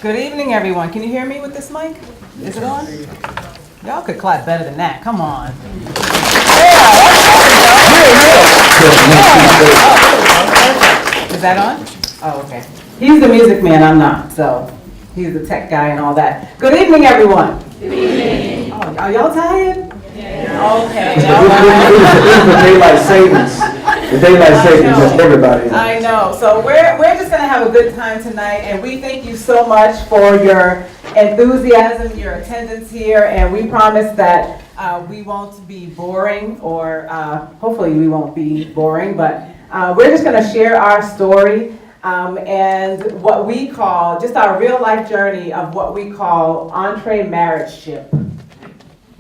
Good evening, everyone. Can you hear me with this mic? Is it on? Y'all could clap better than that. Come on. Yeah. Is that on? Oh, okay. He's the music man, I'm not. So he's the tech guy and all that. Good evening, everyone. Good evening. Oh, are y'all tired? Yeah. Okay. This is the daylight savings. The daylight savings, just everybody. I know. So we're just going to have a good time tonight, and we thank you so much for your enthusiasm, your attendance here, and we promise that we won't be boring, or hopefully we won't be boring, but we're just going to share our story and what we call, just our real life journey of what we call entree marriageship.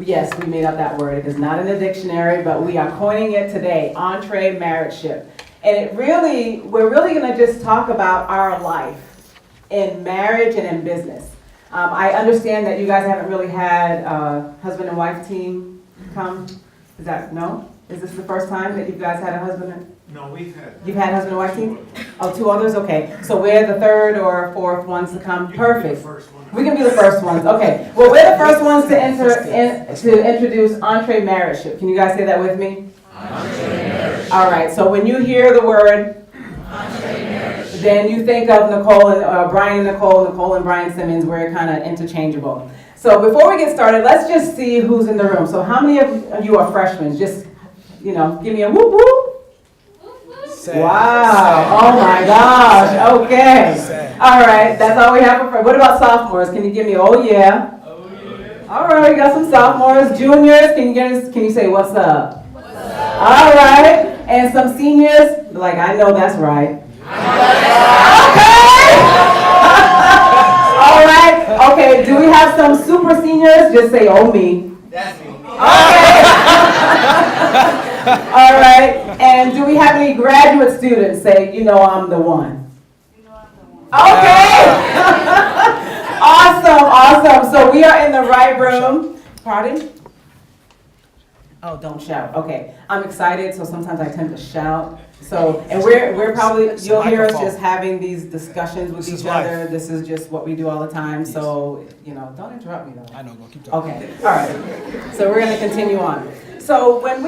Yes, we made up that word. It is not in the dictionary, but we are coining it today, entree marriageship. And we're really going to just talk about our life in marriage and in business. I understand that you guys haven't really had a husband and wife team come. No? Is this the first time that you guys had a husband and? No, we've had. You've had husband and wife team? Oh, two others? Okay. So we're the third or fourth ones to come? Perfect. We can be the first ones. Okay. Well, we're the first ones to introduce entree marriageship. Can you guys say that with me? Entree marriage. All right. So when you hear the word entree marriage, then you think of Nicole and Brian and Nicole and Brian Simmons. We're kind of interchangeable. So before we get started, let's just see who's in the room. So how many of you are freshmen? Just, give me a whoop whoop. Wow. Oh my gosh. Okay. All right. That's all we have for. What about sophomores? Can you give me? Oh yeah. All right. We got some sophomores, juniors. Can you say what's up? What's up? All right. And some seniors. Like I know that's right. Okay. All right. Okay. Do we have some super seniors? Just say oh me. That's me. Okay. All right. And do we have any graduate students say, I'm the one? Okay. Awesome. So we are in the right room. Pardon? Oh, don't shout. Okay. I'm excited, so sometimes I tend to shout. So, and we're probably, you'll hear us just having these discussions with each other. This is just what we do all the time. So, don't interrupt me though. I know, go keep talking. Okay. All right. So we're going to continue on. So when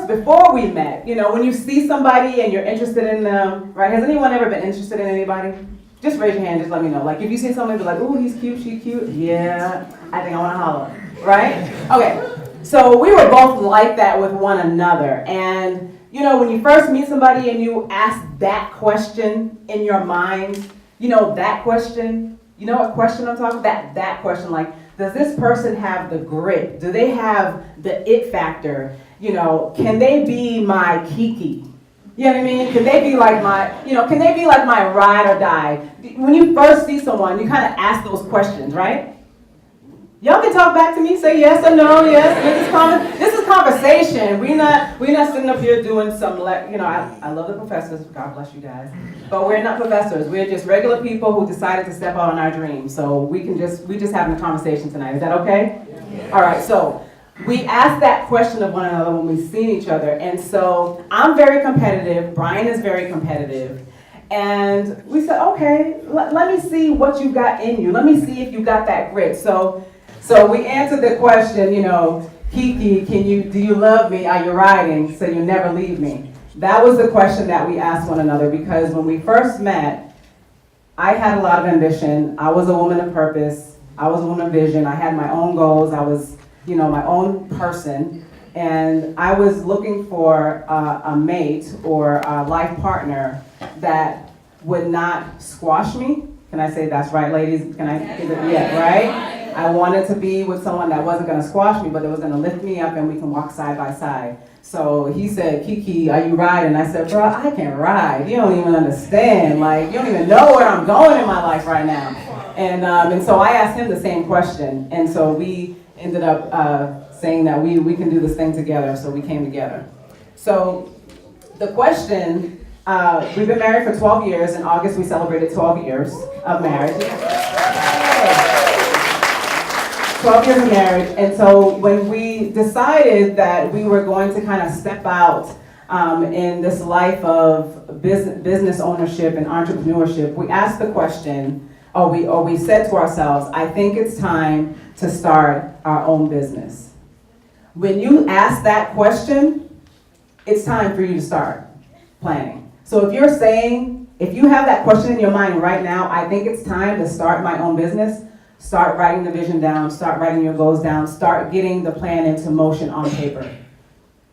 before we met, when you see somebody and you're interested in them, right? Has anyone ever been interested in anybody? Just raise your hand, just let me know. Like if you see somebody, be like, ooh, he's cute, she's cute. Yeah, I think I want to holler, right? Okay, so we were both like that with one another. And, when you first meet somebody and you ask that question in your mind, that question, what question I'm talking about? That question, like, does this person have the grit? Do they have the it factor? Can they be my Kiki? You know what I mean? Can they be like my ride or die? When you first see someone, you kind of ask those questions, right? Y'all can talk back to me, say yes or no, yes. This is conversation. We're not sitting up here doing some, I love the professors, God bless you guys. But we're not professors. We're just regular people who decided to step out on our dreams. So we just having a conversation tonight. Is that okay? Yeah. All right, so we ask that question of one another when we see each other. And so I'm very competitive. Brian is very competitive. And we said, okay, let me see what you got in you. Let me see if you got that grit. So we answered the question, Kiki, do you love me? Are you riding? So you never leave me. That was the question that we asked one another, because when we first met, I had a lot of ambition. I was a woman of purpose. I was a woman of vision. I had my own goals. I was, my own person. And I was looking for a mate or a life partner that would not squash me. Can I say that's right, ladies? Can I give it? Yeah, right? I wanted to be with someone that wasn't going to squash me, but that was going to lift me up and we can walk side by side. So he said, Kiki, are you riding? I said, bro, I can ride. You don't even understand. Like, you don't even know where I'm going in my life right now. And so I asked him the same question. And so we ended up saying that we can do this thing together. So we came together. So the question, we've been married for 12 years. In August, we celebrated 12 years of marriage. 12 years of marriage. And so when we decided that we were going to kind of step out in this life of business ownership and entrepreneurship, we asked the question, or we said to ourselves, I think it's time to start our own business. When you ask that question, it's time for you to start planning. So if you're saying, if you have that question in your mind right now, I think it's time to start my own business, start writing the vision down, start writing your goals down, start getting the plan into motion on paper.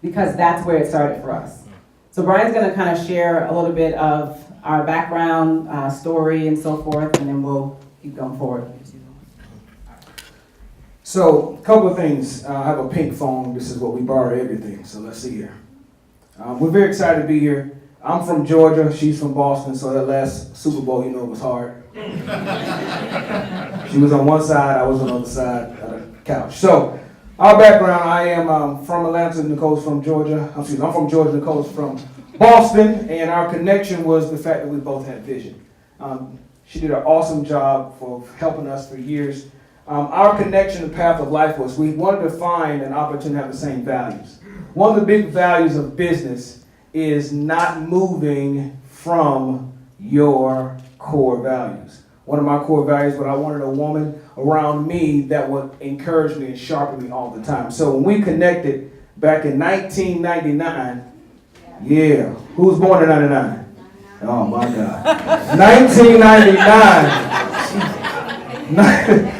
Because that's where it started for us. So Brian's gonna kind of share a little bit of our background, story and so forth, and then we'll keep going forward. So, a couple of things. I have a pink phone. This is what we borrow everything. So let's see here. We're very excited to be here. I'm from Georgia. She's from Boston. So that last Super Bowl, you know, it was hard. She was on one side. I was on the other side of the couch. So, our background, I am from Atlanta. Nicole's from Georgia. I'm from Georgia. Nicole's from Boston. And our connection was the fact that we both had vision. She did an awesome job for helping us for years. Our connection, the path of life was we wanted to find an opportunity to have the same values. One of the big values of business is not moving from your core values. One of my core values, but I wanted a woman around me that would encourage me and sharpen me all the time. So when we connected back in 1999, yeah, who was born in 99? Oh my God. 1999.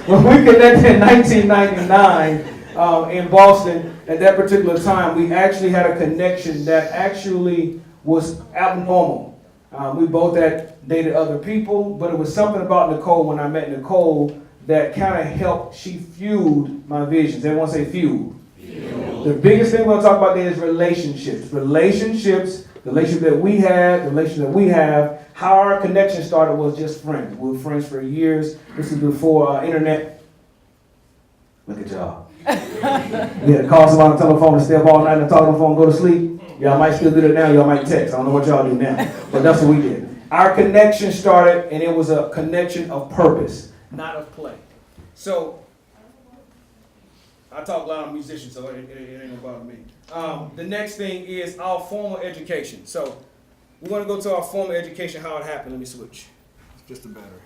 When we connected in 1999 in Boston, at that particular time, we actually had a connection that actually was abnormal. We both had dated other people, but it was something about Nicole when I met Nicole that kind of helped, she fueled my visions. Everyone say fueled. The biggest thing we're going to talk about there is relationships. The relationship that we had, the relationship that we have, how our connection started was just friends. We were friends for years. This is before internet. Look at y'all. You had to call somebody on the telephone and stay up all night and talk on the phone and go to sleep. Y'all might still do that now. Y'all might text. I don't know what y'all do now. But that's what we did. Our connection started, and it was a connection of purpose, not of play. So, I talk loud, I'm a musician, so it ain't gonna bother me. The next thing is our formal education. So, we're gonna go to our formal education, how it happened. Let me switch. It's just a battery.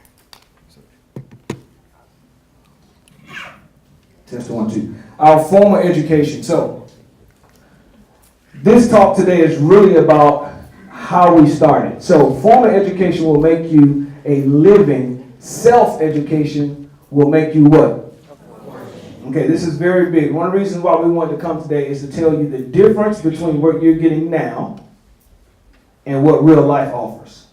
Test 1, 2. Our formal education. So, this talk today is really about how we started. So, formal education will make you a living. Self-education will make you what? Okay, this is very big. One of the reasons why we wanted to come today is to tell you the difference between what you're getting now and what real life offers.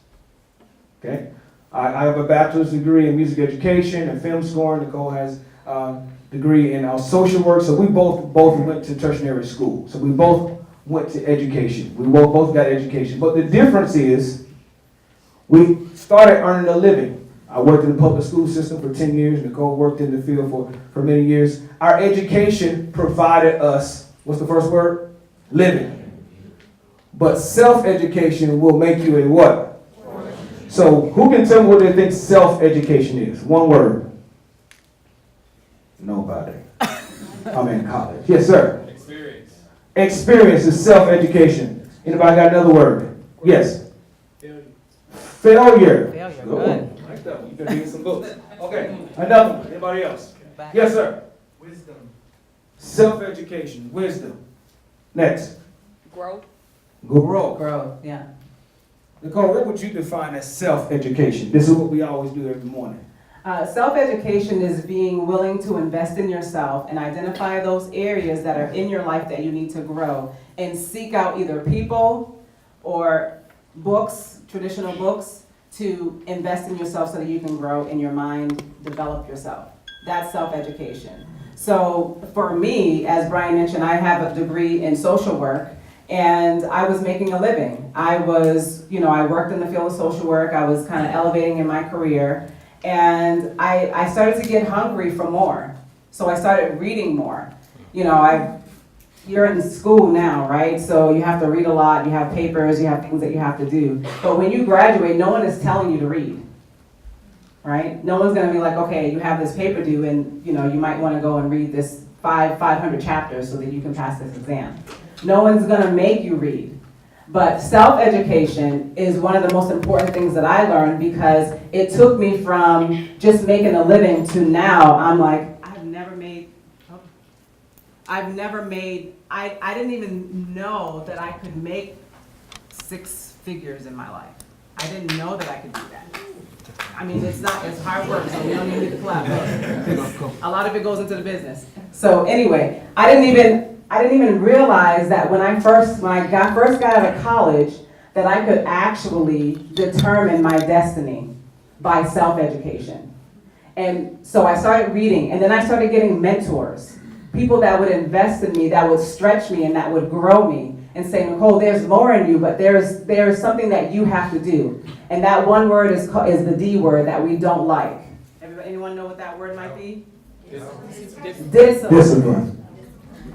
Okay? I have a bachelor's degree in music education and film scoring. Nicole has a degree in social work. So we both went to tertiary school. So we both went to education. We both got education. But the difference is we started earning a living. I worked in the public school system for 10 years. Nicole worked in the field for many years. Our education provided us, what's the first word? Living. But self-education will make you a what? So who can tell me what they think self-education is? One word. Nobody. I'm in college. Yes, sir. Experience. Experience is self-education. Anybody got another word? Yes. Failure. Good. Like that one. You can read some books. Okay. Another one. Anybody else? Yes, sir. Wisdom. Self-education. Wisdom. Next. Growth. Growth. Growth, yeah. Nicole, what would you define as self-education? This is what we always do every morning. Self-education is being willing to invest in yourself and identify those areas that are in your life that you need to grow and seek out either people or books, traditional books, to invest in yourself so that you can grow in your mind, develop yourself. That's self-education. So for me, as Brian mentioned, I have a degree in social work. And I was making a living. I worked in the field of social work. I was kind of elevating in my career. And I started to get hungry for more. So I started reading more. You're in school now, right? So you have to read a lot. You have papers. You have things that you have to do. But when you graduate, no one is telling you to read, right? No one's going to be like, okay, you have this paper due, and you might want to go and read this 500 chapters so that you can pass this exam. No one's going to make you read. But self-education is one of the most important things that I learned, because it took me from just making a living to now I'm like, I didn't even know that I could make 6 figures in my life. I didn't know that I could do that. I mean, it's hard work, so we don't need to clap. A lot of it goes into the business. So anyway, I didn't even realize that when I first got out of college, that I could actually determine my destiny by self-education. And so I started reading, and then I started getting mentors, people that would invest in me, that would stretch me, and that would grow me, and say, Nicole, there's more in you, but there's something that you have to do. And that one word is the D word that we don't like. Anyone know what that word might be? Discipline.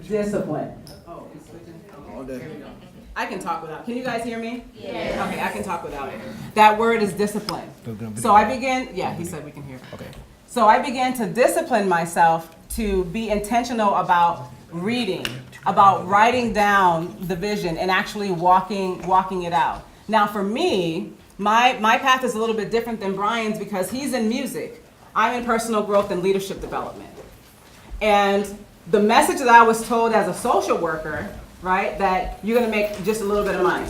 Discipline. Oh, it's switching. Okay. Here we go. I can talk without. Can you guys hear me? Yeah. Okay, I can talk without it. That word is discipline. So I began. Yeah, he said we can hear. Okay. So I began to discipline myself to be intentional about reading, about writing down the vision and actually walking it out. Now for me, my path is a little bit different than Brian's, because he's in music. I'm in personal growth and leadership development. And the message that I was told as a social worker, right, that you're gonna make just a little bit of money.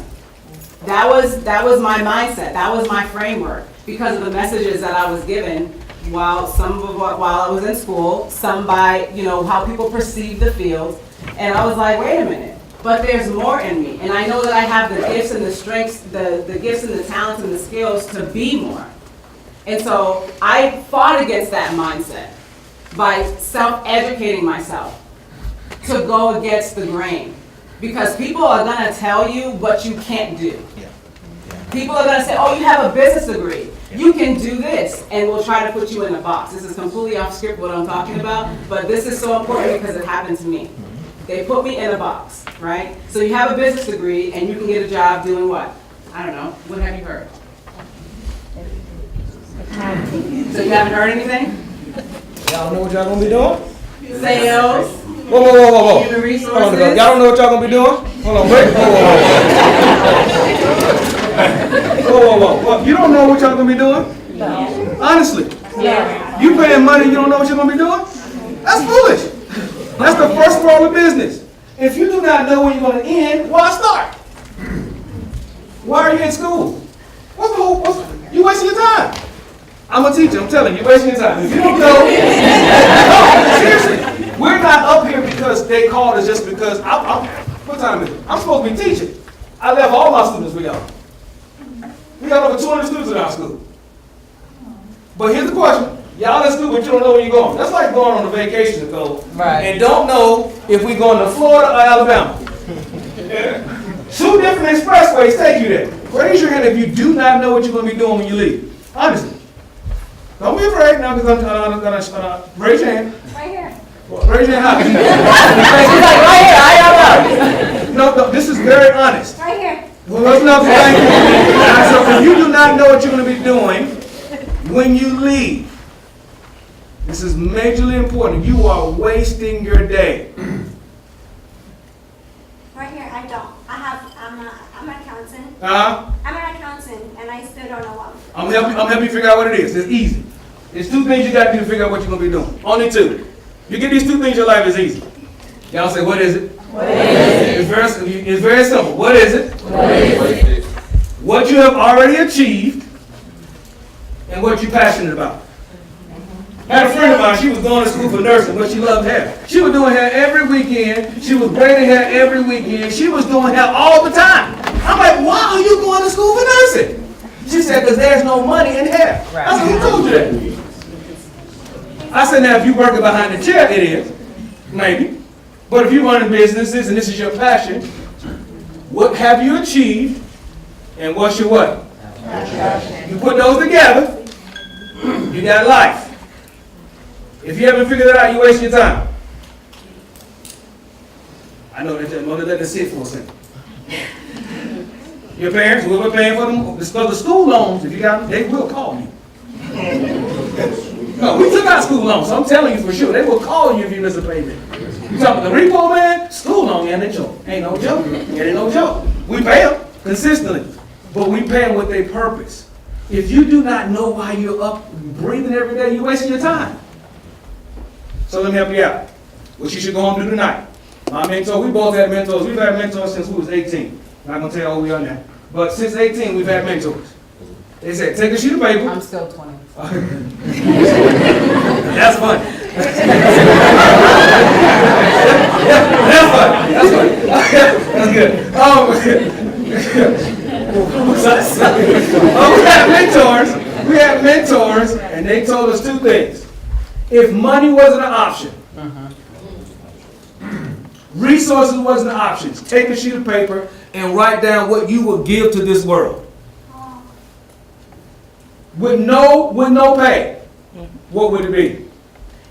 That was my mindset, that was my framework, because of the messages that I was given while I was in school, some by, how people perceive the field. And I was like, wait a minute, but there's more in me. And I know that I have the gifts and the strengths, the gifts and the talents and the skills to be more. And so I fought against that mindset by self-educating myself to go against the grain. Because people are gonna tell you what you can't do. People are gonna say, oh, you have a business degree. You can do this, and we'll try to put you in a box. This is completely off script what I'm talking about, but this is so important because it happened to me. They put me in a box, right? So you have a business degree, and you can get a job doing what? I don't know. What have you heard? So you haven't heard anything? Y'all know what y'all gonna be doing? Sales. Whoa. Human resources. Hold on, y'all don't know what y'all gonna be doing? Hold on, wait. Whoa. You don't know what y'all gonna be doing? No. Honestly. Yeah. You paying money, you don't know what you're gonna be doing? That's foolish. That's the first rule of business. If you do not know when you're gonna end, why start? Why are you in school? You wasting your time. I'm a teacher, I'm telling you, you're wasting your time. If you don't know, no, seriously. We're not up here because they called us just because what time is it? I'm supposed to be teaching. I left all my students with y'all. We got over 200 students in our school. But here's the question. Y'all in school, but you don't know where you're going. That's like going on a vacation to go and don't know if we're going to Florida or Alabama. 2 different expressways take you there. Raise your hand if you do not know what you're going to be doing when you leave. Honestly. Don't be afraid now, because I'm going to raise your hand. Right here. Raise your hand. She's like, right here, I don't know. No, this is very honest. Right here. Well, that's enough. Thank you. So if you do not know what you're going to be doing when you leave, this is majorly important. You are wasting your day. Right here, I don't. I'm an accountant. Uh-huh. I'm an accountant, and I still don't know what I'm helping you figure out what it is. It's easy. There's 2 things you got to do to figure out what you're going to be doing. Only 2. You get these 2 things, your life is easy. Y'all say, what is it? What is it? It's very simple. What is it? What is it? What you have already achieved and what you're passionate about. I had a friend of mine, she was going to school for nursing, but she loved hair. She was doing hair every weekend. She was braiding hair every weekend. She was doing hair all the time. I'm like, why are you going to school for nursing? She said, because there's no money in hair. Right. I said, who told you that? I said, now if you're working behind the chair, it is. Maybe. But if you're running businesses and this is your passion, what have you achieved and what's your what? You put those together, you got life. If you haven't figured it out, you're wasting your time. I know that I'm going to let this sit for a second. Your parents, whoever paying for them, the school loans, if you got them, they will call you. No, we took out school loans, so I'm telling you for sure, they will call you if you miss a payment. You talking about the repo man? School loan ain't no joke. Ain't no joke. It ain't no joke. We pay them. consistently, but we pay them with their purpose. If you do not know why you're up breathing every day, you're wasting your time. So let me help you out. What you should go home and do tonight. My mentor, we both had mentors. We've had mentors since we was 18. I'm not going to tell you how we are now. But since 18, we've had mentors. They said, take a sheet of paper. I'm still 20. That's funny. That's funny. That's funny. That's good. We had mentors, and they told us two things. If money wasn't an option, resources wasn't an option, take a sheet of paper and write down what you will give to this world. With no pay, what would it be?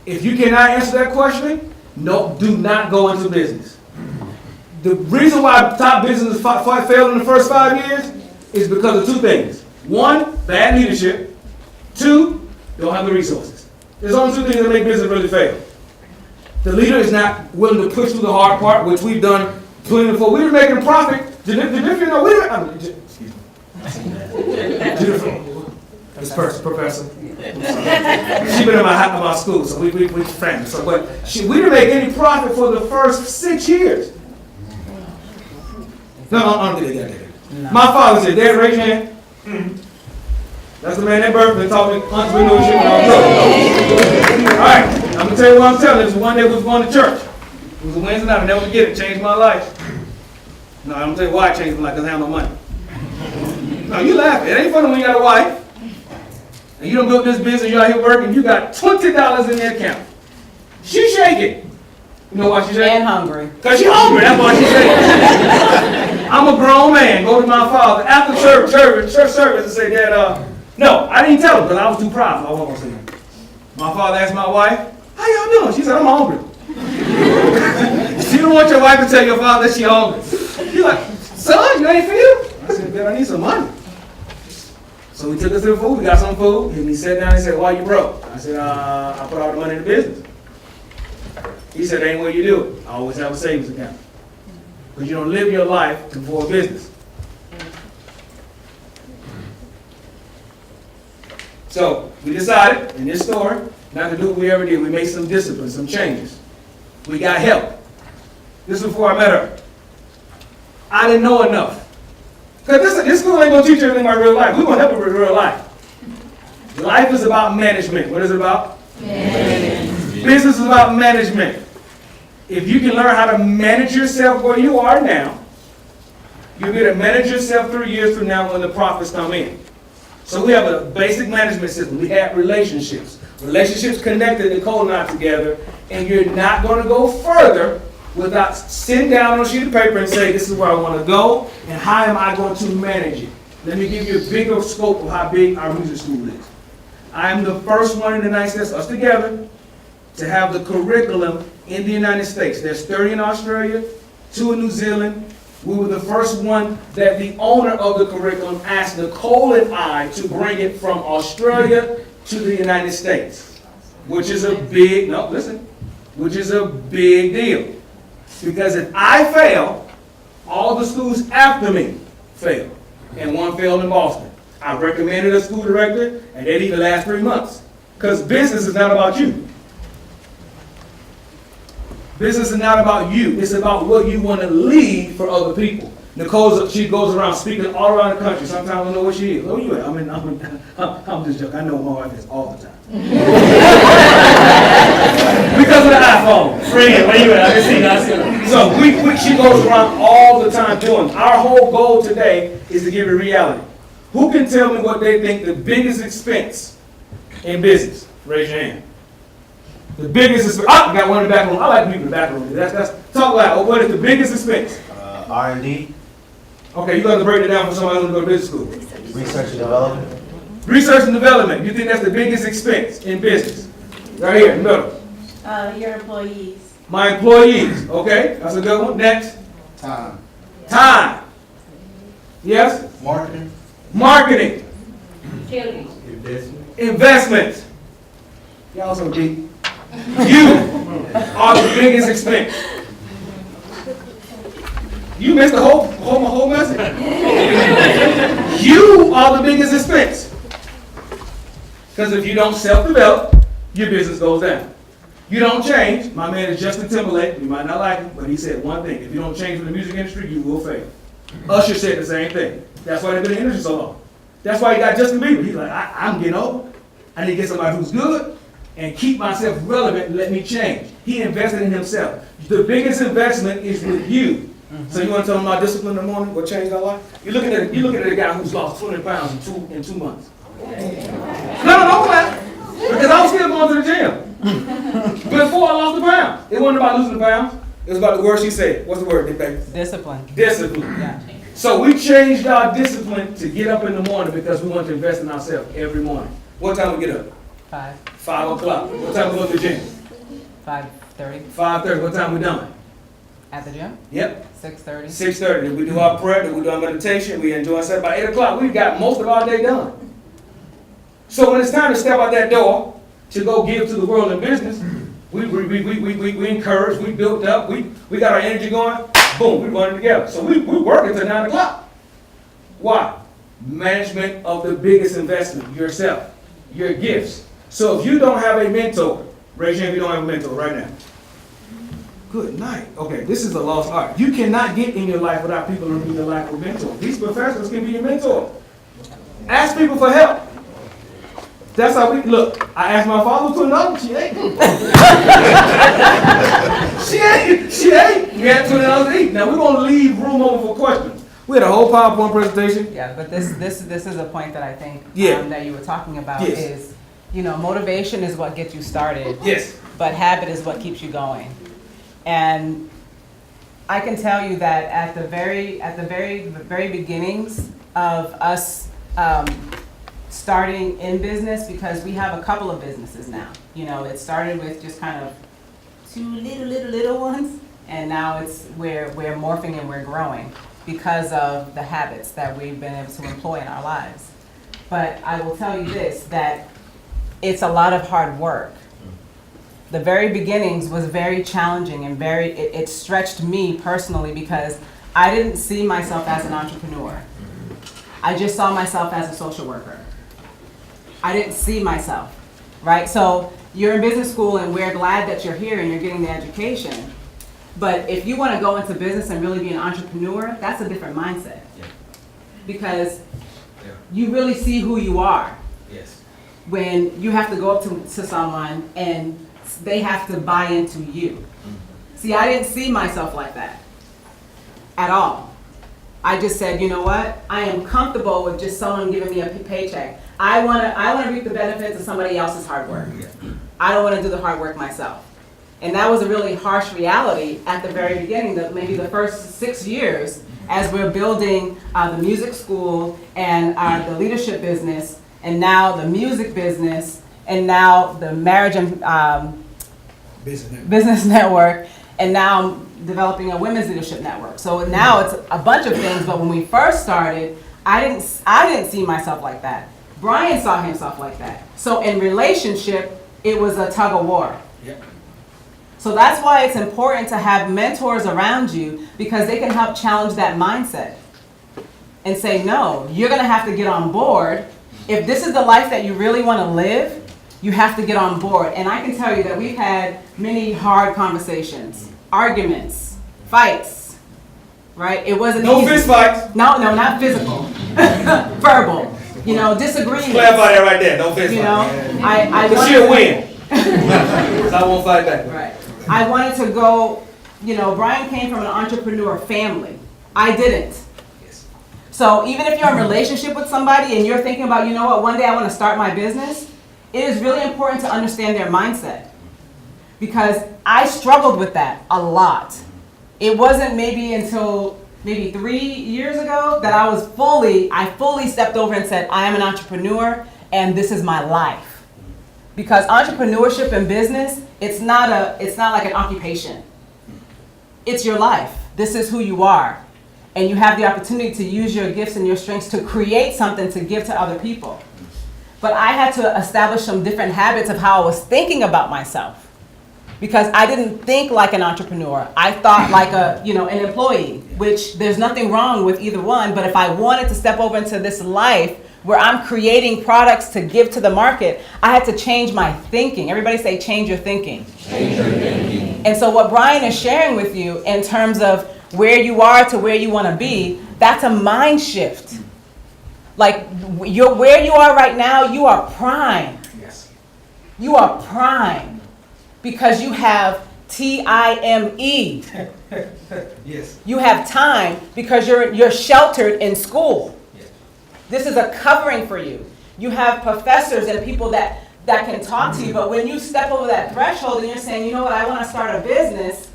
If you cannot answer that question, no, do not go into business. The reason why top businesses failed in the first 5 years is because of two things. One, bad leadership. Two, don't have the resources. There's only two things that make business really fail. The leader is not willing to push through the hard part, which we've done plenty before. We were making profit. This professor. She been in my school, so we friends. So, but we didn't make any profit for the first 6 years. No, I don't think they got that. My father said, Dad, raise your hand. That's the man that birthed and taught me entrepreneurship and all. All right, I'm gonna tell you what I'm telling you. This was one day we was going to church. It was a Wednesday night. I never forget it. Changed my life. No, I'm gonna tell you why it changed my life. Because I have no money. No, you laughing. It ain't funny when you got a wife. And you done built this business, you out here working, you got $20 in your account. She shaking. You know why she shaking? And hungry. Because she hungry, that's why she shaking. I'm a grown man, go to my father after church service and say, Dad, no, I didn't tell him because I was too proud. I wasn't going to say that. My father asked my wife, how y'all doing? She said, I'm hungry. She don't want your wife to tell your father that she hungry. She's like, son, you ain't feel? I said, Dad, I need some money. So we took us to the food, we got some food, and he sat down and said, why you broke? I said, I put all the money in the business. He said, that ain't what you do. I always have a savings account. Because you don't live your life for a business. So we decided in this store not to do what we ever did. We made some discipline, some changes. We got help. This is before I met her. I didn't know enough. Because this school ain't going to teach you anything about real life. We're going to help you with real life. Life is about management. What is it about? Management. Business is about management. If you can learn how to manage yourself where you are now, you'll be able to manage yourself 3 years from now when the profits come in. So we have a basic management system. We have relationships. Relationships connected Nicole and I together, and you're not going to go further without sitting down on a sheet of paper and say, this is where I want to go, and how am I going to manage it? Let me give you a bigger scope of how big our music school is. I am the first one in the United States, us together, to have the curriculum in the United States. There's 30 in Australia, 2 in New Zealand. We were the first one that the owner of the curriculum asked Nicole and I to bring it from Australia to the United States, which is a big, which is a big deal. Because if I fail, all the schools after me fail. And one failed in Boston. I recommended a school director, and they didn't last 3 months. Because business is not about you. Business is not about you. It's about what you want to leave for other people. Nicole, she goes around speaking all around the country. Sometimes I don't know where she is. Where you at? I'm just joking. I know my wife is all the time. Because of the iPhone. Friend, where you at? I can see. So she goes around all the time doing. Our whole goal today is to give it reality. Who can tell me what they think the biggest expense in business? Raise your hand. The biggest expense. I got one in the back room. I like people in the back room. That's talk loud. What is the biggest expense? R&D. Okay, you're going to break it down for somebody who's going to go to business school. Research and development. Research and development. You think that's the biggest expense in business? Right here, in the middle. Your employees. My employees. Okay, that's a good one. Next. Time. Time. Yes? Marketing. Marketing. Investment. Investment. Y'all so deep. You are the biggest expense. You missed the whole message. You are the biggest expense. Because if you don't self-develop, your business goes down. You don't change. My man is Justin Timberlake. You might not like him, but he said one thing. If you don't change in the music industry, you will fail. Usher said the same thing. That's why they've been in the industry so long. That's why he got Justin Bieber. He's like, I'm getting old. I need to get somebody who's good and keep myself relevant and let me change. He invested in himself. The biggest investment is with you. So you want to tell them about discipline in the morning? What changed our life? You're looking at a guy who's lost 200 pounds in 2 months. No, don't clap. Because I was still going to the gym. Before I lost the pound. It wasn't about losing the pounds. It was about the word she said. What's the word, baby? Discipline. Discipline. Yeah. So we changed our discipline to get up in the morning because we want to invest in ourselves every morning. What time we get up? 5 o'clock. What time we go to the gym? 5:30 5:30. What time we done? at the gym. Yep. 6:30. 6:30. We do our prayer, we do our meditation, we enjoy ourselves. By 8 o'clock, we've got most of our day done. So when it's time to step out that door to go give to the world in business, we encourage, we built up, we got our energy going, boom, we running together. So we work until 9 o'clock. Why? Management of the biggest investment, yourself, your gifts. So if you don't have a mentor, raise your hand if you don't have a mentor right now. Good night. Okay, this is a lost art. You cannot get in your life without people in your life with mentors. These professionals can be your mentor. Ask people for help. That's how we look. I asked my father to another. She ate. She ate. We had $20 to eat. Now we're gonna leave room over for questions. We had a whole PowerPoint presentation. Yeah, but this is a point that I think Yeah. that you were talking about Yes. is, motivation is what gets you started, Yes. but habit is what keeps you going. And I can tell you that at the very beginnings of us starting in business, because we have a couple of businesses now. It started with just kind of two little ones, and now we're morphing and we're growing because of the habits that we've been able to employ in our lives. But I will tell you this, that it's a lot of hard work. The very beginnings was very challenging and it stretched me personally because I didn't see myself as an entrepreneur. I just saw myself as a social worker. I didn't see myself, right? So you're in business school and we're glad that you're here and you're getting the education. But if you want to go into business and really be an entrepreneur, that's a different mindset. Yeah. Because you really see who you are Yes. when you have to go up to someone and they have to buy into you. See, I didn't see myself like that at all. I just said, you know what? I am comfortable with just someone giving me a paycheck. I wanna reap the benefits of somebody else's hard work. I don't want to do the hard work myself. And that was a really harsh reality at the very beginning, maybe the first 6 years, as we're building the music school and the leadership business, and now the music business, and now the marriage and business network, and now developing a women's leadership network. So now it's a bunch of things, but when we first started, I didn't see myself like that. Brian saw himself like that. So in relationship, it was a tug of war. Yep. So that's why it's important to have mentors around you, because they can help challenge that mindset and say, no, you're gonna have to get on board. If this is the life that you really wanna live, you have to get on board. And I can tell you that we've had many hard conversations, arguments, fights, right? It wasn't No easy. fist fights. No, not physical, verbal, disagreements. Clarify that right there. No fist fights. I She'll win. So I won't fight back. Right. I wanted to go, Brian came from an entrepreneur family. I didn't. Yes. So even if you're in a relationship with somebody and you're thinking about, one day I want to start my business, it is really important to understand their mindset. Because I struggled with that a lot. It wasn't maybe until 3 years ago that I fully stepped over and said, I am an entrepreneur and this is my life. Because entrepreneurship and business, it's not like an occupation. It's your life. This is who you are. And you have the opportunity to use your gifts and your strengths to create something to give to other people. But I had to establish some different habits of how I was thinking about myself. because I didn't think like an entrepreneur. I thought like an employee, which there's nothing wrong with either one. But if I wanted to step over into this life where I'm creating products to give to the market, I had to change my thinking. Everybody say, change your thinking. Change your thinking. And so what Brian is sharing with you in terms of where you are to where you want to be, that's a mind shift. Like where you are right now, you are prime. Yes. You are prime because you have time. Yes. You have time because you're sheltered in school. Yes. This is a covering for you. You have professors and people that can talk to you, but when you step over that threshold and you're saying, you know what, I want to start a business,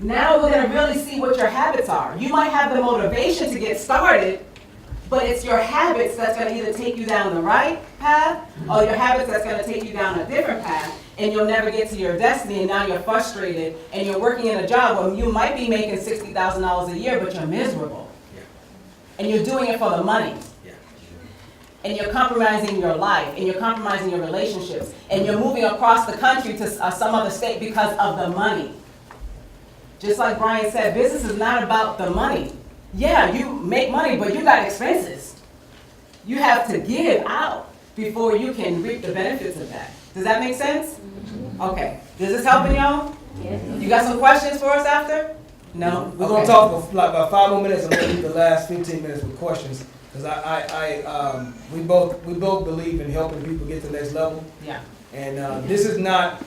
now we're going to really see what your habits are. You might have the motivation to get started, but it's your habits that's going to either take you down the right path or your habits that's going to take you down a different path, and you'll never get to your destiny, and now you're frustrated and you're working in a job where you might be making $60,000 a year, but you're miserable. Yeah. And you're doing it for the money. Yeah. And you're compromising your life, and you're compromising your relationships, and you're moving across the country to some other state because of the money. Just like Brian said, business is not about the money. Yeah, you make money, but you got expenses. You have to give out before you can reap the benefits of that. Does that make sense? Okay. Is this helping y'all? Yes. You got some questions for us after? No? We're gonna talk for like about 5 more minutes, and we'll leave the last 15 minutes with questions. Because we both believe in helping people get to the next level. Yeah. And this is not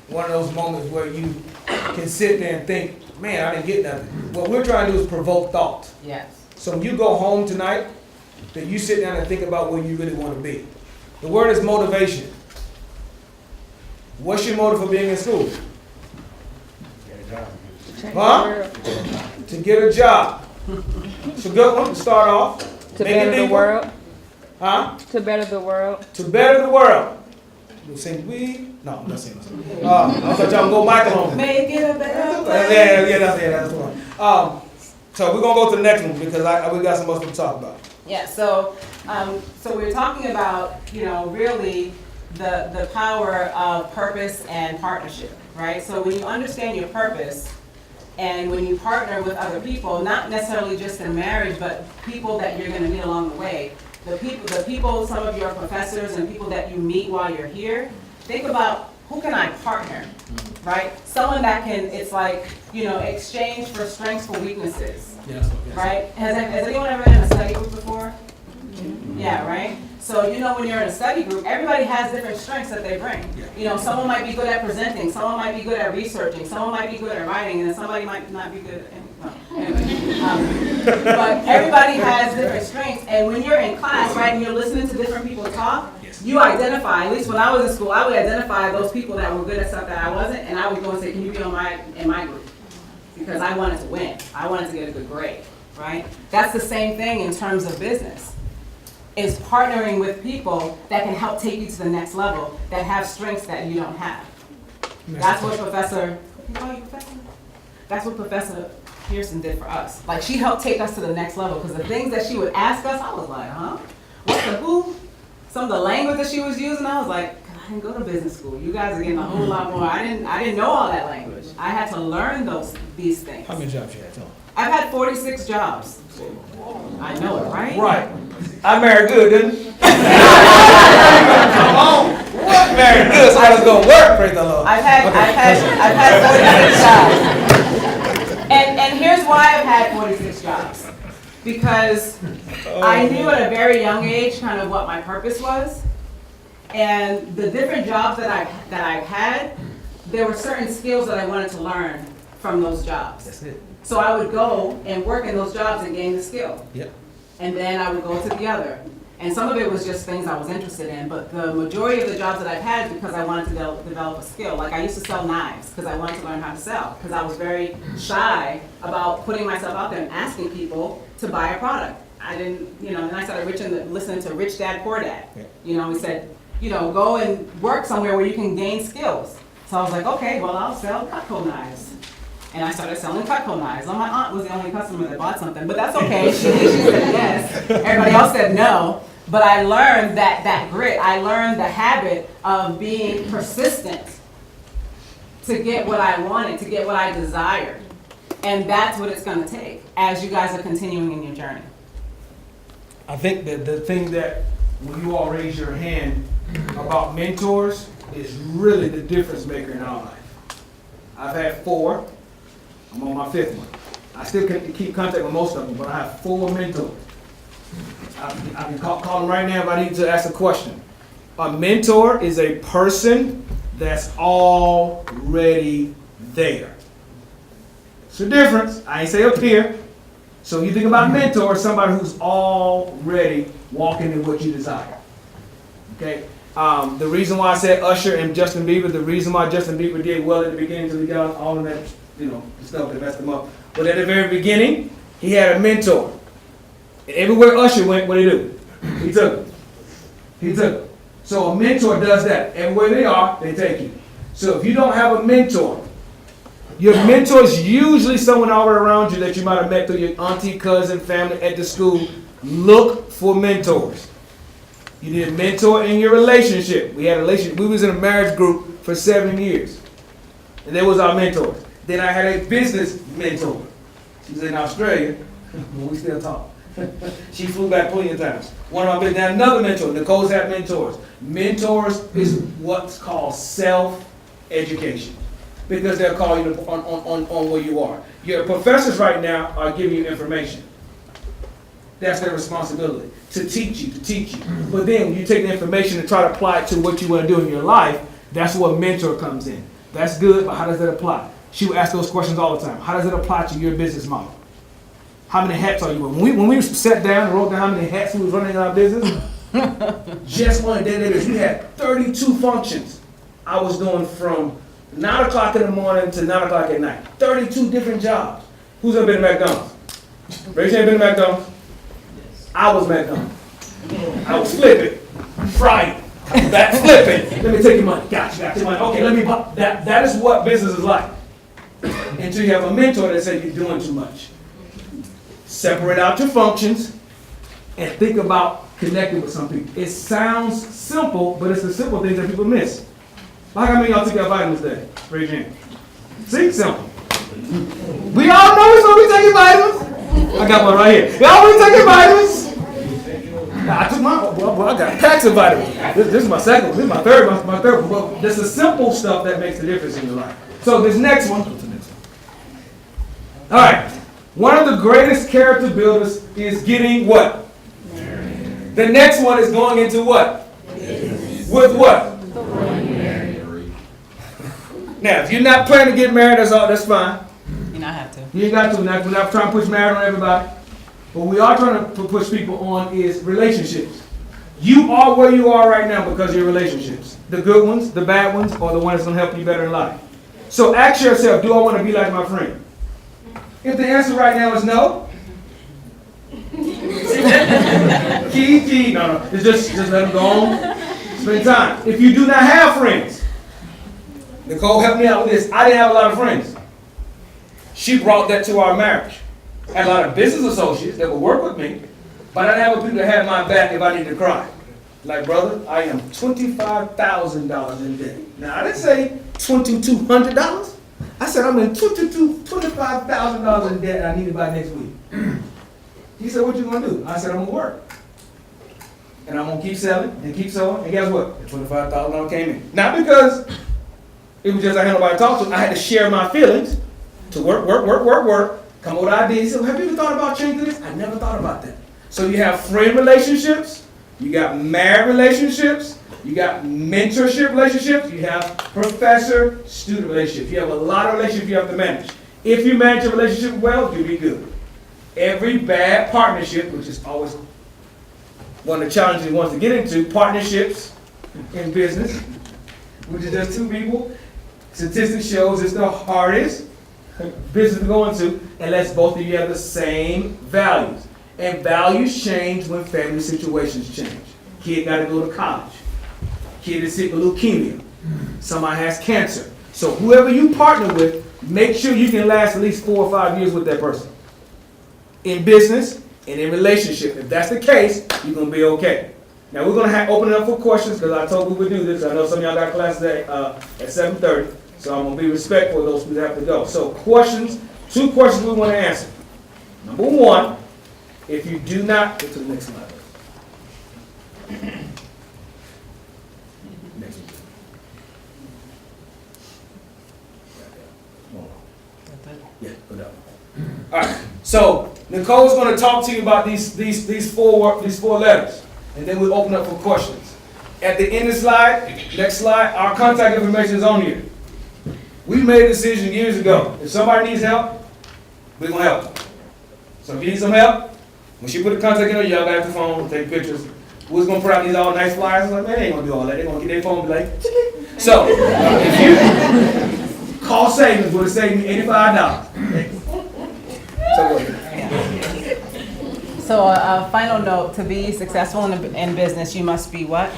one of those moments where you can sit there and think, man, I didn't get nothing. What we're trying to do is provoke thought. Yes. So when you go home tonight, that you sit down and think about where you really want to be. The word is motivation. What's your motive for being in school? Huh? To get a job. It's a good one to start off. To Make it better the deeper. world. Huh? To better the world. To better the world. You sing we? No, I'm not singing. I thought y'all go Michael on me. Make it a better That's the one. So we're gonna go to the next one because we got some more stuff to talk about. Yeah, so we're talking about, really the power of purpose and partnership, right? So when you understand your purpose and when you partner with other people, not necessarily just in marriage, but people that you're gonna meet along the way, the people, some of your professors and people that you meet while you're here, think about who can I partner, right? Someone that can, it's like, exchange for strengths for weaknesses. Yes. Right? Has anyone ever been in a study group before? Yeah, right? So when you're in a study group, everybody has different strengths that they bring. Someone might be good at presenting, someone might be good at researching, someone might be good at writing, and then somebody might not be good at anyway. But everybody has different strengths, and when you're in class, right, and you're listening to different people talk, you identify, at least when I was in school, I would identify those people that were good at stuff that I wasn't, and I would go and say, can you be in my group? Because I wanted to win. I wanted to get a good grade, right? That's the same thing in terms of business. Is partnering with people that can help take you to the next level, that have strengths that you don't have. That's what Professor Pearson did for us. Like, she helped take us to the next level, because the things that she would ask us, I was like, huh? What's the who? Some of the language that she was using, I was like, I didn't go to business school. You guys are getting a whole lot more. I didn't know all that language. I had to learn these things. How many jobs you had? Tell me. I've had 46 jobs. I know it, right? Right. I married good, didn't I? Come on. What? Married good, so I was gonna work, praise the Lord. I've had 46 jobs. And here's why I've had 46 jobs. Because I knew at a very young age kind of what my purpose was. And the different jobs that I've had, there were certain skills that I wanted to learn from those jobs. That's it. So I would go and work in those jobs and gain the skill. Yep. And then I would go to the other. And some of it was just things I was interested in, but the majority of the jobs that I've had is because I wanted to develop a skill. Like, I used to sell knives because I wanted to learn how to sell, because I was very shy about putting myself out there and asking people to buy a product. I didn't, then I started listening to Rich Dad, Poor Dad. Yeah. We said, go and work somewhere where you can gain skills. So I was like, okay, well, I'll sell Cutco knives. And I started selling Cutco knives. Well, my aunt was the only customer that bought something, but that's okay. She said yes. Everybody else said no. But I learned that grit. I learned the habit of being persistent. to get what I wanted, to get what I desired. And that's what it's gonna take as you guys are continuing in your journey. I think that the thing that when you all raise your hand about mentors is really the difference maker in our life. I've had 4. I'm on my 5th one. I still can keep contact with most of them, but I have 4 mentors. I can call them right now if I need to ask a question. A mentor is a person that's already there. It's a difference. I ain't say up here. So you think about mentor, somebody who's already walking in what you desire. Okay? The reason why I said Usher and Justin Bieber, the reason why Justin Bieber did well at the beginning until he got all of that, the stuff that messed him up. But at the very beginning, he had a mentor. And everywhere Usher went, what did he do? He took him. He took him. So a mentor does that. Everywhere they are, they take you. So if you don't have a mentor, your mentor is usually someone already around you that you might have met through your auntie, cousin, family at the school. Look for mentors. You need a mentor in your relationship. We had a relationship. We was in a marriage group for 7 years. And they was our mentors. Then I had a business mentor. She was in Australia, but we still talk. She flew back plenty of times. One of my business, another mentor. Nicole's had mentors. Mentors is what's called self-education. Because they'll call you on where you are. Your professors right now are giving you information. That's their responsibility, to teach you. But then when you take the information and try to apply it to what you want to do in your life, that's where a mentor comes in. That's good, but how does that apply? She would ask those questions all the time. How does it apply to your business model? How many hats are you wearing? When we sat down and wrote down how many hats we was running in our business, just on a day-to-day basis, we had 32 functions. I was doing from 9 o'clock in the morning to 9 o'clock at night. 32 different jobs. Who's ever been to McDonald's? Raise your hand, been to McDonald's? I was McDonald's. I was flipping, frying, back flipping. Let me take your money. Got your money. Okay, let me buy. That is what business is like. Until you have a mentor that says you're doing too much. Separate out your functions and think about connecting with some people. It sounds simple, but it's the simple things that people miss. Like how many of y'all took your vitamins today? Raise your hand. See? Simple. We all know we're supposed to be taking vitamins. I got one right here. Y'all want to take your vitamins? Nah, I took mine. Well, I got packs of vitamins. This is my second one. This is my third one. My third one. But there's the simple stuff that makes the difference in your life. So this next one. All right. One of the greatest character builders is getting what? Married. The next one is going into what? With what? Now, if you're not planning to get married, that's fine. You not have to. You ain't got to. We're not trying to push marriage on everybody. What we are trying to push people on is relationships. You are where you are right now because of your relationships. The good ones, the bad ones, or the ones that's going to help you better in life. So ask yourself, do I want to be like my friend? If the answer right now is no, Kiki, no, it's just let them go on. Spend time. If you do not have friends, Nicole helped me out with this. I didn't have a lot of friends. She brought that to our marriage. I had a lot of business associates that would work with me, but I didn't have people that had my back if I needed to cry. Like, brother, I am $25,000 in debt. Now, I didn't say $2,200. I said I'm in $25,000 in debt and I need it by next week. He said, what you gonna do? I said, I'm gonna work. And I'm gonna keep selling and keep selling. And guess what? The $25,000 came in. Not because it was just I had nobody to talk to. I had to share my feelings to work. Come up with ideas. So have you ever thought about changing this? I never thought about that. So you have friend relationships, you got married relationships, you got mentorship relationships, you have professor-student relationships. You have a lot of relationships you have to manage. If you manage your relationship well, you'll be good. Every bad partnership, which is always one of the challenges he wants to get into, partnerships in business, which is just two people, statistics shows it's the hardest business to go into unless both of you have the same values. And values change when family situations change. Kid got to go to college. Kid is sick with leukemia. Somebody has cancer. So whoever you partner with, make sure you can last at least 4 or 5 years with that person. In business and in relationship. If that's the case, you're going to be okay. Now we're going to open it up for questions because I told we would do this. I know some of y'all got classes at 7:30. So I'm gonna be respectful of those people that have to go. So questions, 2 questions we want to answer. Number 1, if you do not, go to the next slide. Next one. Yeah, go down. All right. So Nicole's going to talk to you about these four letters, and then we'll open up for questions. At the end of the slide, next slide, our contact information is on here. We made a decision years ago. If somebody needs help, we're gonna help them. So if you need some help, when she put the contact in, y'all got the phone, take pictures. We was gonna put out these all nice flyers. Like, man, they ain't gonna do all that. They gonna get their phone and be like, tick. So if you call savings, would have saved me $85. So go ahead. So a final note, to be successful in business, you must be what?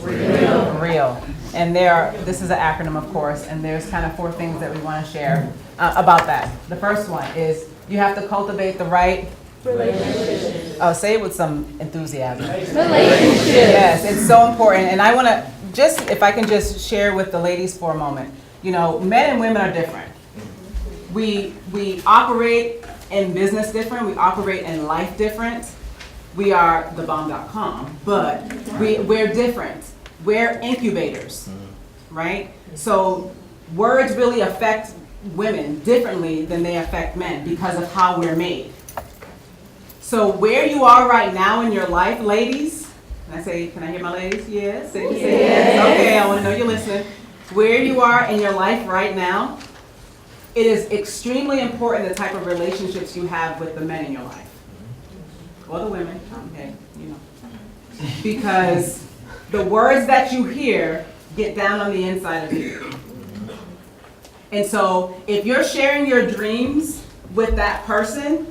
Real. And this is an acronym, of course, and there's kind of 4 things that we want to share about that. The first one is you have to cultivate the right relationships. Oh, say it with some enthusiasm. Relationships. Yes, it's so important. And I want to if I can just share with the ladies for a moment. You know, men and women are different. We operate in business different. We operate in life different. We are thebomb.com, but we're different. We're incubators, right? So words really affect women differently than they affect men because of how we're made. So where you are right now in your life, ladies, can I hear my ladies? Yes. Say yes. Okay, I want to know you're listening. Where you are in your life right now, it is extremely important the type of relationships you have with the men in your life. Or the women, okay, you know. Because the words that you hear get down on the inside of you. And so if you're sharing your dreams with that person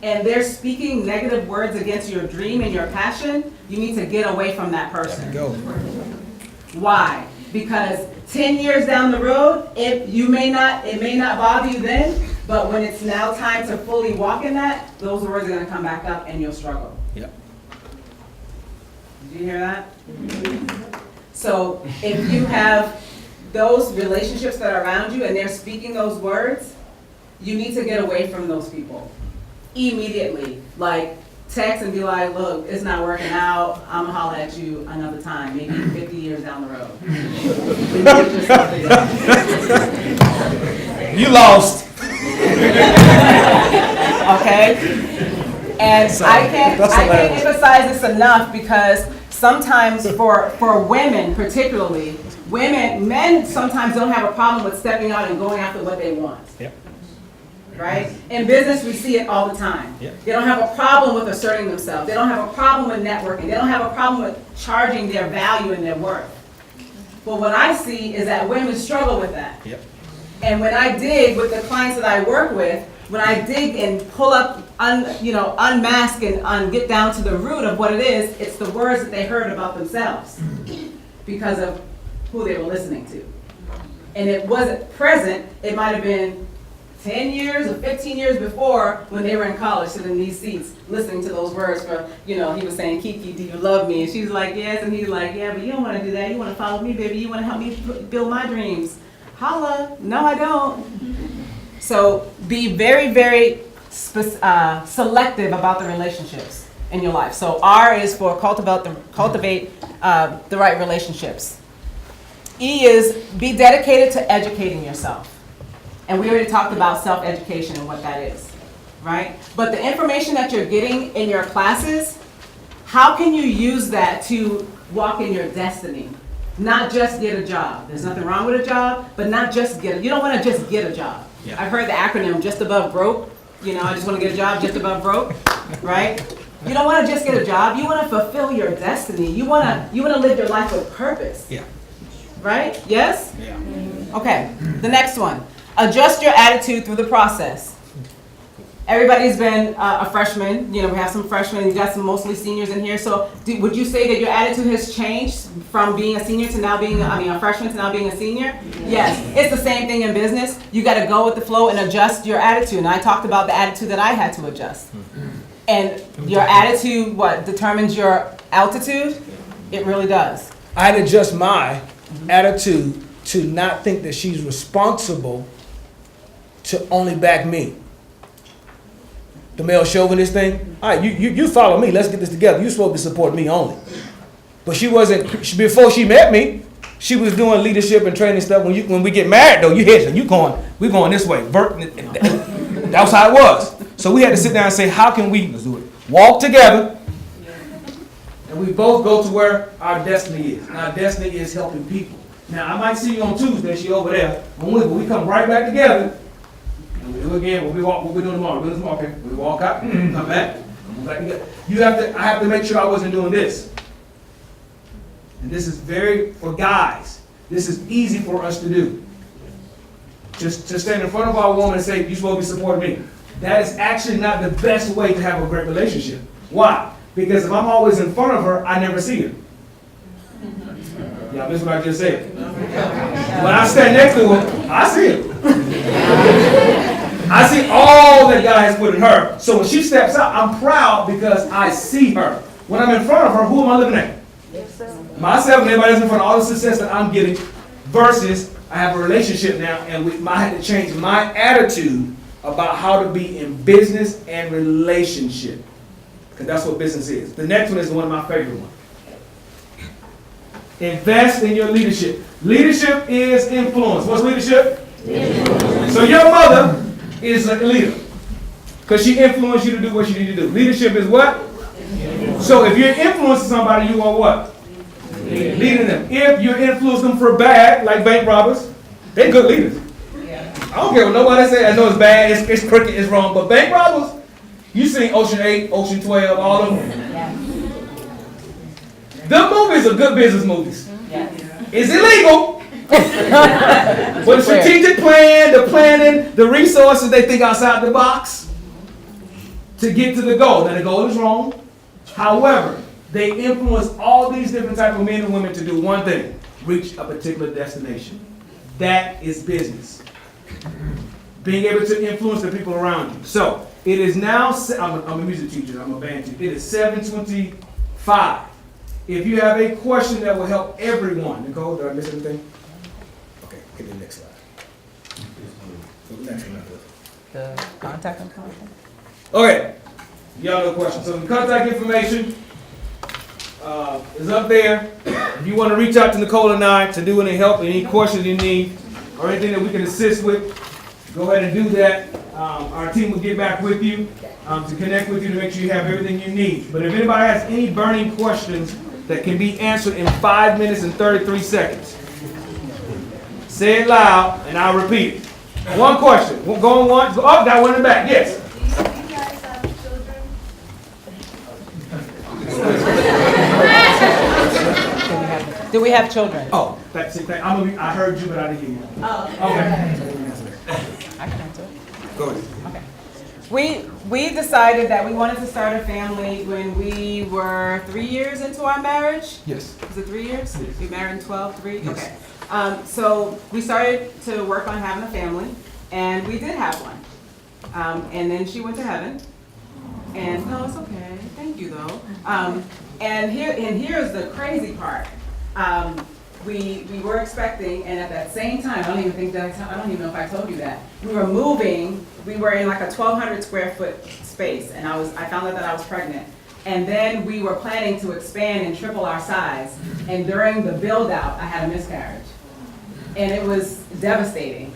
and they're speaking negative words against your dream and your passion, you need to get away from that person. Why? Because 10 years down the road, it may not bother you then, but when it's now time to fully walk in that, those words are going to come back up and you'll struggle. Yep. Did you hear that? Mm-hmm. So if you have those relationships that are around you and they're speaking those words, you need to get away from those people immediately. Like text and be like, look, it's not working out. I'm gonna holler at you another time, maybe 50 years down the road. You lost. Okay? And I can't emphasize this enough because sometimes for women particularly, men sometimes don't have a problem with stepping out and going after what they want. Yep. Right? In business, we see it all the time. Yep. They don't have a problem with asserting themselves. They don't have a problem with networking. They don't have a problem with charging their value and their worth. But what I see is that women struggle with that. Yep. And when I dig with the clients that I work with, when I dig and pull up, unmask and get down to the root of what it is, it's the words that they heard about themselves because of who they were listening to. And it wasn't present, it might have been 10 years or 15 years before when they were in college sitting in these seats listening to those words for, he was saying, Kiki, do you love me? And she's like, yes. And he's like, yeah, but you don't want to do that. You want to follow me, baby. You want to help me build my dreams. Holla. No, I don't. So be very, very selective about the relationships in your life. So R is for cultivate the right relationships. E is be dedicated to educating yourself. And we already talked about self-education and what that is, right? But the information that you're getting in your classes, how can you use that to walk in your destiny? Not just get a job. There's nothing wrong with a job, but not just you don't want to just get a job. Yeah. I've heard the acronym just above broke. I just want to get a job just above broke, right? You don't want to just get a job. You want to fulfill your destiny. You want to live your life with purpose. Yeah. Right? Yes? Yeah. Okay. The next one. Adjust your attitude through the process. Everybody's been a freshman. We have some freshmen. You got some mostly seniors in here. So would you say that your attitude has changed from being a senior to now being, a freshman to now being a senior? Yes. It's the same thing in business. You got to go with the flow and adjust your attitude. And I talked about the attitude that I had to adjust. And your attitude, determines your altitude? It really does. I had to adjust my attitude to not think that she's responsible to only back me. The male chauvinist thing. All right, you follow me. Let's get this together. You're supposed to support me only. But she wasn't. Before she met me, she was doing leadership and training stuff. When we get married, though, we going this way. That was how it was. So we had to sit down and say, how can we walk together, and we both go to where our destiny is. And our destiny is helping people. Now I might see you on Tuesday. She over there. On Wednesday, we come right back together. And we do again. What we doing tomorrow? We're doing tomorrow. Okay. We walk out. Come back. Come back together. I have to make sure I wasn't doing this. And this is for guys, this is easy for us to do. Just to stand in front of our woman and say, you're supposed to be supporting me. That is actually not the best way to have a great relationship. Why? Because if I'm always in front of her, I never see her. Y'all missed what I just said. When I stand next to her, I see her. I see all that God has put in her. So when she steps out, I'm proud because I see her. When I'm in front of her, who am I looking at? Myself and everybody else in front of all the success that I'm getting, versus I have a relationship now, and I had to change my attitude about how to be in business and relationship. Because that's what business is. The next one is one of my favorite ones. Invest in your leadership. Leadership is influence. What's leadership? Influence. So your mother is a leader because she influenced you to do what you need to do. Leadership is what? Influence. So if you're influencing somebody, you are what? Leading them. If you influence them for bad, like bank robbers, they're good leaders. I don't care what nobody says. I know it's bad, it's crooked, it's wrong, but bank robbers, you seen Ocean 8, Ocean 12, all of them. The movies are good business movies. It's illegal. But the strategic plan, the planning, the resources, they think outside the box to get to the goal. Now the goal is wrong. However, they influence all these different types of men and women to do one thing: reach a particular destination. That is business. Being able to influence the people around you. So it is now. I'm a music teacher. I'm a band teacher. It is 7:25. If you have a question that will help everyone, Nicole, did I miss anything? Okay, get the next slide. The next one. The contact information. Okay, y'all know questions. So the contact information is up there. If you want to reach out to Nicole and I to do any help, any questions you need, or anything that we can assist with, go ahead and do that. Our team will get back with you to connect with you to make sure you have everything you need. But if anybody has any burning questions that can be answered in 5 minutes and 33 seconds, say it loud and I'll repeat it. One question. Going once. Oh, got one in the back. Yes. Do you guys have children? Do we have children? Oh, that's it. I heard you, but I didn't hear you. Oh. Okay. I can answer it. Go ahead. Okay. We decided that we wanted to start a family when we were 3 years into our marriage. Yes. Was it 3 years? Yes. We married in 12, 3? Yes. Okay. So we started to work on having a family, and we did have one. And then she went to heaven. And no, it's okay. Thank you though. And here's the crazy part. We were expecting, and at that same time, I don't even know if I told you that. We were moving. We were in like a 1,200 square foot space, and I found out that I was pregnant. And then we were planning to expand and triple our size. And during the build out, I had a miscarriage, and it was devastating.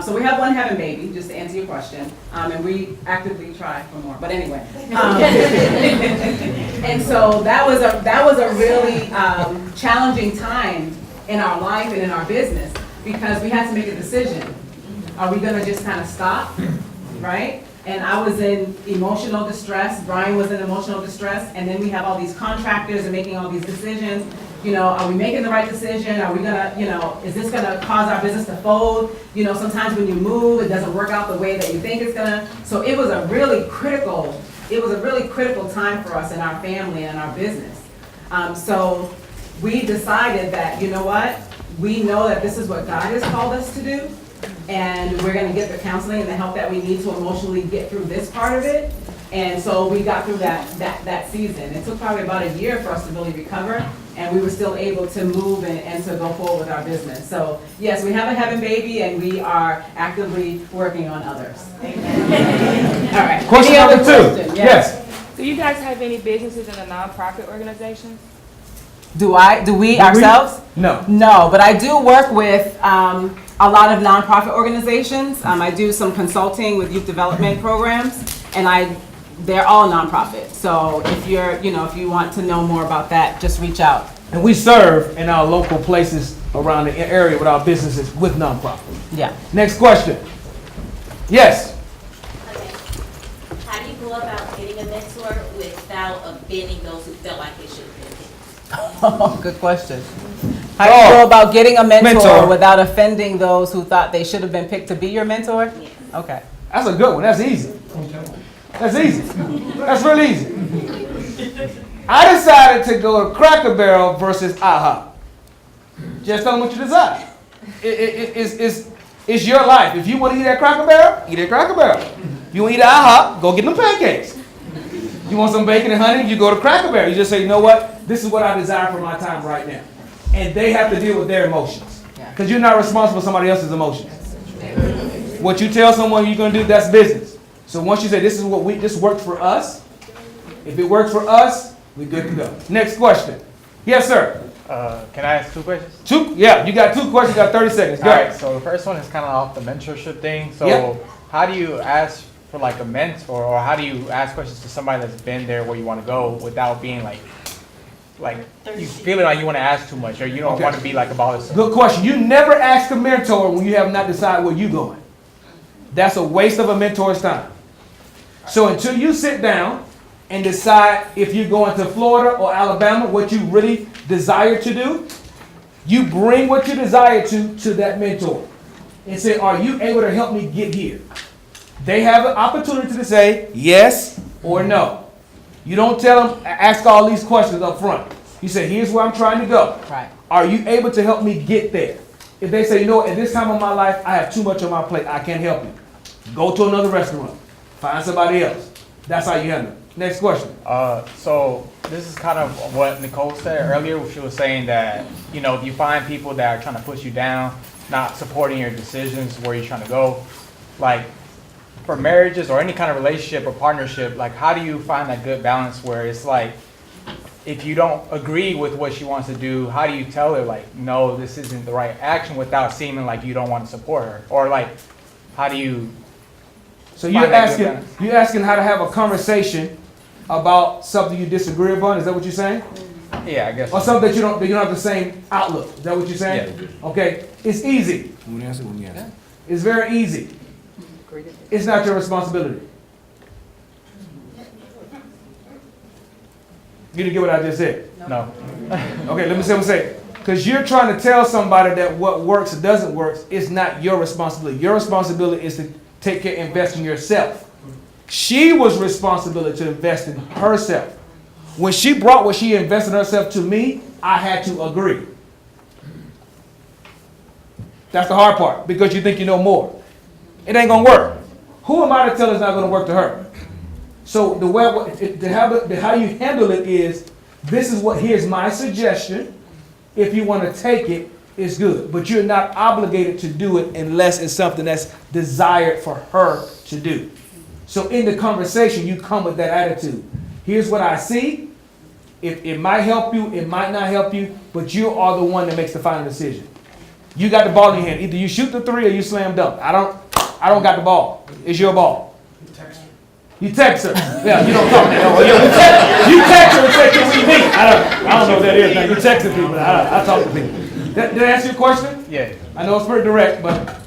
So we have one heaven baby, just to answer your question, and we actively try for more. But anyway, and so that was a really challenging time in our life and in our business, because we had to make a decision. Are we gonna just kind of stop, right? And I was in emotional distress. Brian was in emotional distress, and then we have all these contractors and making all these decisions. You know, are we making the right decision? Are we gonna, is this gonna cause our business to fold? Sometimes when you move, it doesn't work out the way that you think it's gonna. So it was a really critical time for us in our family and our business. So we decided that, you know what? We know that this is what God has called us to do, and we're gonna get the counseling and the help that we need to emotionally get through this part of it. And so we got through that season. It took probably about a year for us to really recover. and we were still able to move and to go forward with our business. So yes, we have a heaven baby, and we are actively working on others. Amen. All right. Question Any other number 2. question? Yes. Do you guys have any businesses in a nonprofit organization? Do we ourselves? No. No, but I do work with a lot of nonprofit organizations. I do some consulting with youth development programs, and they're all nonprofit. So if if you want to know more about that, just reach out. And we serve in our local places around the area with our businesses with nonprofits. Yeah. Next question. Yes. Okay. How do you go about getting a mentor without offending those who felt like they should have been picked? Oh, good question. How do you go about getting a mentor without offending those who thought they should have been picked to be your mentor? Yes. Okay. That's a good one. That's easy. That's easy. That's real easy. I decided to go to Cracker Barrel versus IHOP. Just tell them what you decide. It's your life. If you want to eat at Cracker Barrel, eat at Cracker Barrel. If you want to eat at IHOP, go get them pancakes. You want some bacon and honey, you go to Cracker Barrel. You just say, you know what? This is what I desire for my time right now. And they have to deal with their emotions. Because you're not responsible for somebody else's emotions. What you tell someone you're going to do, that's business. So once you say, this works for us, if it works for us, we're good to go. Next question. Yes, sir. Can I ask 2 questions? 2? Yeah, you got 2 questions, you got 30 seconds. Go All ahead. right, so the first one is kind of off the mentorship thing. So Yep. how do you ask for like a mentor, or how do you ask questions to somebody that's been there where you want to go without being like you feeling like you want to ask too much, or you don't want to be like a bothersome? Good question. You never ask a mentor when you have not decided where you're going. That's a waste of a mentor's time. So until you sit down and decide if you're going to Florida or Alabama, what you really desire to do, you bring what you desire to that mentor and say, are you able to help me get here? They have an opportunity to say yes or no. You don't tell them, ask all these questions up front. You say, here's where I'm trying to go. Right. Are you able to help me get there? If they say, you know, at this time of my life, I have too much on my plate, I can't help you. Go to another restaurant. Find somebody else. That's how you handle it. Next question. So this is kind of what Nicole said earlier. She was saying that, you know, if you find people that are trying to push you down, not supporting your decisions, where you're trying to go, like for marriages or any kind of relationship or partnership, like how do you find that good balance where it's like, if you don't agree with what she wants to do, how do you tell her like, no, this isn't the right action without seeming like you don't want to support her? Or like, how do you... So you're asking how to have a conversation about something you disagree upon? Is that what you're saying? Yeah, I guess. Or something that you don't have the same outlook? Is that what you're saying? Yeah. Okay. It's easy. It's very easy. It's not your responsibility. You didn't get what I just said? No. Okay, let me say what I'm saying. Because you're trying to tell somebody that what works or doesn't work is not your responsibility. Your responsibility is to take care, invest in yourself. She was responsible to invest in herself. When she brought what she invested in herself to me, I had to agree. That's the hard part, because you think you know more. It ain't gonna work. Who am I to tell it's not gonna work to her? So the way how you handle it is, here's my suggestion. If you want to take it, it's good. But you're not obligated to do it unless it's something that's desired for her to do. So in the conversation, you come with that attitude. Here's what I see. It might help you, it might not help you, but you are the one that makes the final decision. You got the ball in your hand. Either you shoot the 3 or you slam dunk. I don't got the ball. It's your ball. You text her. Yeah, you don't talk to her. You text her and say, can we meet? I don't know what that is. Now, you texting people. I talk to people. Did I answer your question? Yeah. I know it's pretty direct, but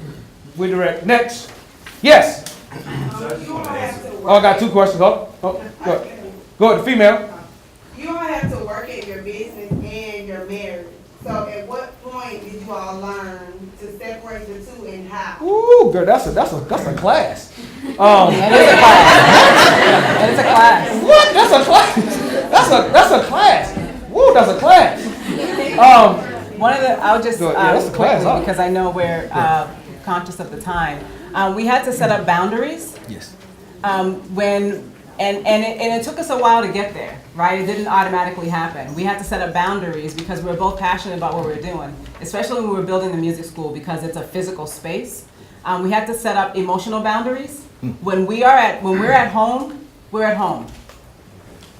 we're direct. Next. Yes. Oh, I got 2 questions. Go ahead. Go ahead, female. You all have to work at your business and your marriage. So at what point did you all learn to separate the two and how? Ooh, girl, that's a class. That is a class. What? That's a class. That's a class. Woo, that's a class. I'll just that's a class, quickly, huh? because I know we're conscious of the time. We had to set up boundaries. Yes. When And it took us a while to get there, right? It didn't automatically happen. We had to set up boundaries because we were both passionate about what we were doing, especially when we were building the music school because it's a physical space. We had to set up emotional boundaries. When we're at home, we're at home.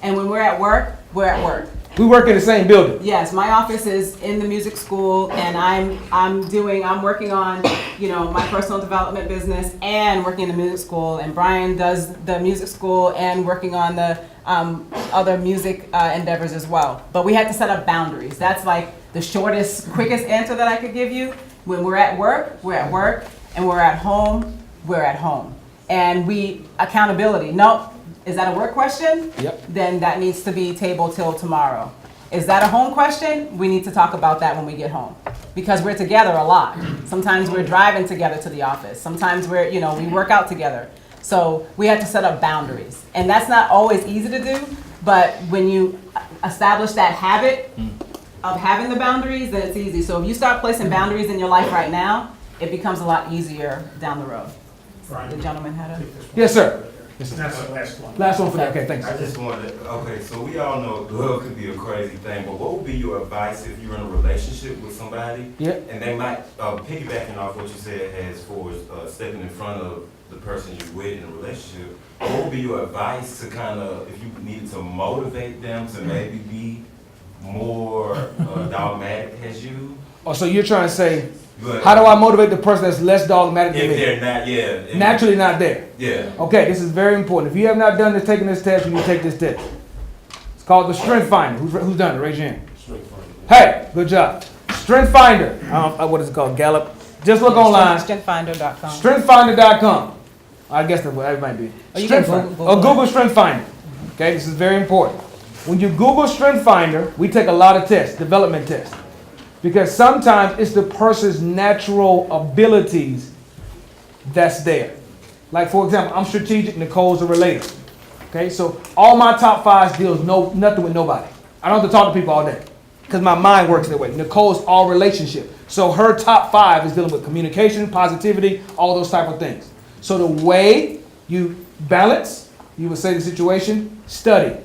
And when we're at work, we're at work. We work in the same building. Yes, my office is in the music school, and I'm working on, my personal development business and working in the music school. And Brian does the music school and working on the other music endeavors as well. But we had to set up boundaries. That's like the shortest, quickest answer that I could give you. When we're at work, we're at work, and we're at home, we're at home. And accountability. Nope. Is that a work question? Yep. Then that needs to be tabled till tomorrow. Is that a home question? We need to talk about that when we get home. Because we're together a lot. Sometimes we're driving together to the office. Sometimes we work out together. So we have to set up boundaries. And that's not always easy to do, but when you establish that habit of having the boundaries, then it's easy. So if you start placing boundaries in your life right now, it becomes a lot easier down the road. The gentleman had a... Yes, sir. That's the last one. Last one for that. Okay, thanks. I just wanted to, okay, so we all know love could be a crazy thing, but what would be your advice if you're in a relationship with somebody? Yeah. And they might, piggybacking off what you said as far as stepping in front of the person you're with in a relationship, what would be your advice to kind of, if you needed to motivate them to maybe be more dogmatic as you? Oh, so you're trying to say, how do I motivate the person that's less dogmatic than me? If they're not, yeah. Naturally not there. Yeah. Okay, this is very important. If you have not taken this test, you need to take this test. It's called the Strength Finder. Who's done it? Raise your hand. Hey, good job. Strength Finder. What is it called? Gallup. Just look online. StrengthFinder.com. StrengthFinder.com. I guess that's what it might be. You can Google Strength Finder. Okay, this is very important. When you Google Strength Finder, we take a lot of tests, development tests. Because sometimes it's the person's natural abilities that's there. Like, for example, I'm strategic, Nicole's a relator. Okay, so all my top fives deals nothing with nobody. I don't have to talk to people all day because my mind works that way. Nicole's all relationship. So her top five is dealing with communication, positivity, all those type of things. So the way you balance, you would say the situation, study.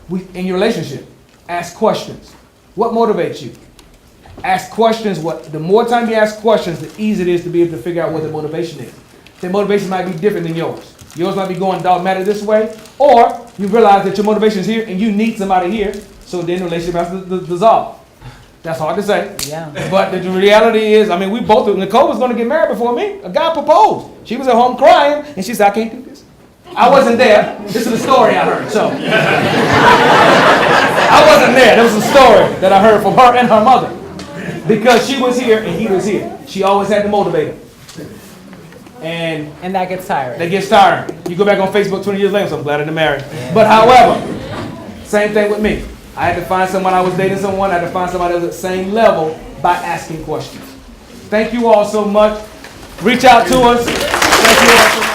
In your relationship, ask questions. What motivates you? Ask questions. The more time you ask questions, the easier it is to be able to figure out what the motivation is. The motivation might be different than yours. Yours might be going dogmatic this way, or you realize that your motivation is here and you need somebody here, so then the relationship has to dissolve. That's hard to say. Yeah. But the reality is, Nicole was going to get married before me. A guy proposed. She was at home crying, and she said, I can't do this. I wasn't there. This is a story I heard, so. I wasn't there. There was a story that I heard from her and her mother. Because she was here and he was here. She always had to motivate him. And that gets tiring. That gets tiring. You go back on Facebook 20 years later, so I'm glad I didn't marry. But however, same thing with me. I had to find someone, I was dating someone, I had to find somebody that was at the same level by asking questions. Thank you all so much. Reach out to us. Thank you all so much.